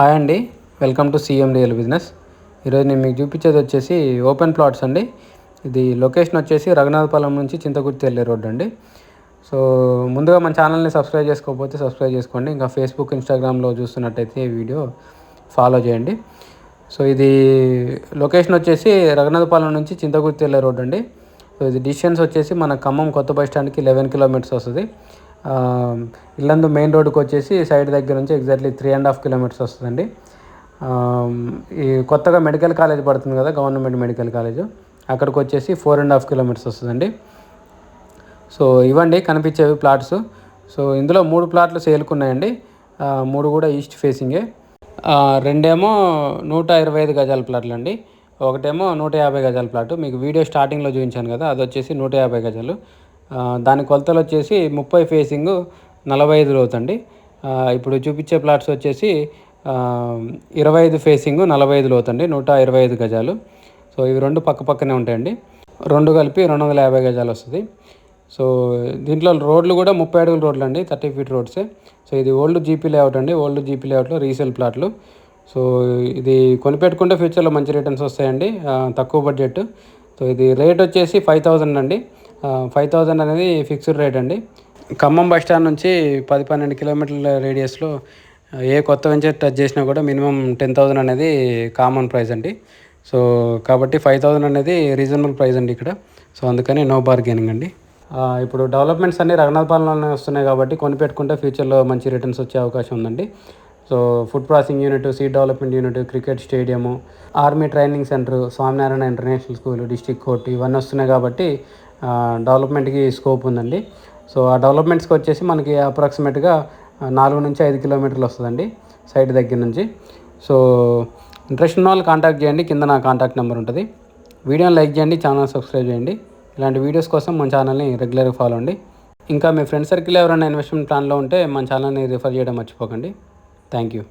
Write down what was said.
Hi అండి, welcome to CM real business. ఈరోజు నేను మీకు చూపించేది వచ్చేసి ఓపెన్ ప్లాట్స్ అండి. ఇది లొకేషన్ వచ్చేసి రఘునాథపాలెం నుంచి చింతకుర్తి వెళ్ళే రోడ్ అండి. సో ముందుగా మన ఛానల్ని సబ్స్క్రైబ్ చేసుకోకపోతే సబ్స్క్రైబ్ చేసుకోండి. ఇంకా ఫేస్బుక్, ఇన్స్టాగ్రామ్లో చూస్తున్నట్టయితే ఈ వీడియో ఫాలో చేయండి. సో ఇది లొకేషన్ వచ్చేసి రఘునాథపాలెం నుంచి చింతకుర్తి వెళ్ళే రోడ్ అండి. సో ఇది డిస్టెన్స్ వచ్చేసి మన ఖమ్మం కొత్త బస్ స్టాండ్కి 11 కిలోమీటర్స్ వస్తుంది. ఇల్లందు మెయిన్ రోడ్డుకి వచ్చేసి సైడ్ దగ్గర నుంచి ఎగ్జాక్ట్లీ 3.5 కిలోమీటర్స్ వస్తుందండి. ఈ కొత్తగా మెడికల్ కాలేజ్ పడుతుంది కదా, గవర్నమెంట్ మెడికల్ కాలేజ్, అక్కడికి వచ్చేసి 4.5 కిలోమీటర్స్ వస్తుందండి. సో ఇవ్వండి కనిపించేవి ప్లాట్స్. సో ఇందులో 3 ప్లాట్లు సేల్కున్నాయండి. 3 కూడా ఈస్ట్ ఫేసింగే. రెండేమో 125 గజాల ప్లాట్లు అండి. ఒకటేమో 150 గజాల ప్లాటు. మీకు వీడియో స్టార్టింగ్లో చూపించాను కదా, అది వచ్చేసి 150 గజాలు. దాని కొలతలు వచ్చేసి 30 ఫేసింగ్ 45 లోతండి. ఇప్పుడు చూపించే ప్లాట్స్ వచ్చేసి 25 ఫేసింగ్ 45 లోతండి, 125 గజాలు. సో ఇవి రెండు పక్క పక్కనే ఉంటాయండి. రెండు కలిపి 250 గజాలు వస్తుంది. సో దీంట్లో రోడ్లు కూడా 30 అడుగుల రోడ్లు అండి, 30 ఫీట్ రోడ్సే. సో ఇది ఓల్డ్ జీపీ లేఅవుట్ అండి. ఓల్డ్ జీపీ లేఅవుట్లో రీసేల్ ప్లాట్లు. సో ఇది కొనిపెట్టుకుంటే ఫ్యూచర్లో మంచి రిటర్న్స్ వస్తాయండి, తక్కువ బడ్జెట్. సో ఇది రేట్ వచ్చేసి 5,000 అండి. 5,000 అనేది ఫిక్స్డ్ రేట్ అండి. ఖమ్మం బస్ స్టాండ్ నుంచి 10-12 కిలోమీటర్ల రేడియస్లో ఏ కొత్త వెంచర్ టచ్ చేసినా కూడా మినిమం 10,000 అనేది కామన్ ప్రైస్ అండి. సో కాబట్టి 5,000 అనేది రీజనబుల్ ప్రైస్ అండి ఇక్కడ. సో అందుకని నో బార్గెనింగ్ అండి. ఇప్పుడు డెవలప్మెంట్స్ అన్నీ రఘునాథపాలెంలోనే వస్తున్నాయి కాబట్టి కొనిపెట్టుకుంటే ఫ్యూచర్లో మంచి రిటర్న్స్ వచ్చే అవకాశం ఉందండి. So food processing unit, seed development unit, cricket stadium, army training centre, Swaminarayan international school, district court ఇవన్నీ వస్తున్నాయి కాబట్టి డెవలప్మెంట్కి స్కోప్ ఉందండి. సో ఆ డెవలప్మెంట్స్కి వచ్చేసి మనకి అప్రాక్సిమేట్గా 4-5 కిలోమీటర్లు వస్తుందండి సైట్ దగ్గర నుంచి. సో ఇంట్రెస్ట్ ఉన్న వాళ్ళు కాంటాక్ట్ చేయండి, కింద నా కాంటాక్ట్ నెంబర్ ఉంటుంది. వీడియోని లైక్ చేయండి, ఛానల్ సబ్స్క్రైబ్ చేయండి. ఇలాంటి వీడియోస్ కోసం మన ఛానల్ని రెగ్యులర్గా ఫాలో అండి. ఇంకా మీ ఫ్రెండ్ సర్కిల్ ఎవరైనా ఇన్వెస్ట్మెంట్ ప్లాన్లో ఉంటే మన ఛానల్ని రిఫర్ చేయడం మర్చిపోకండి. Thank you.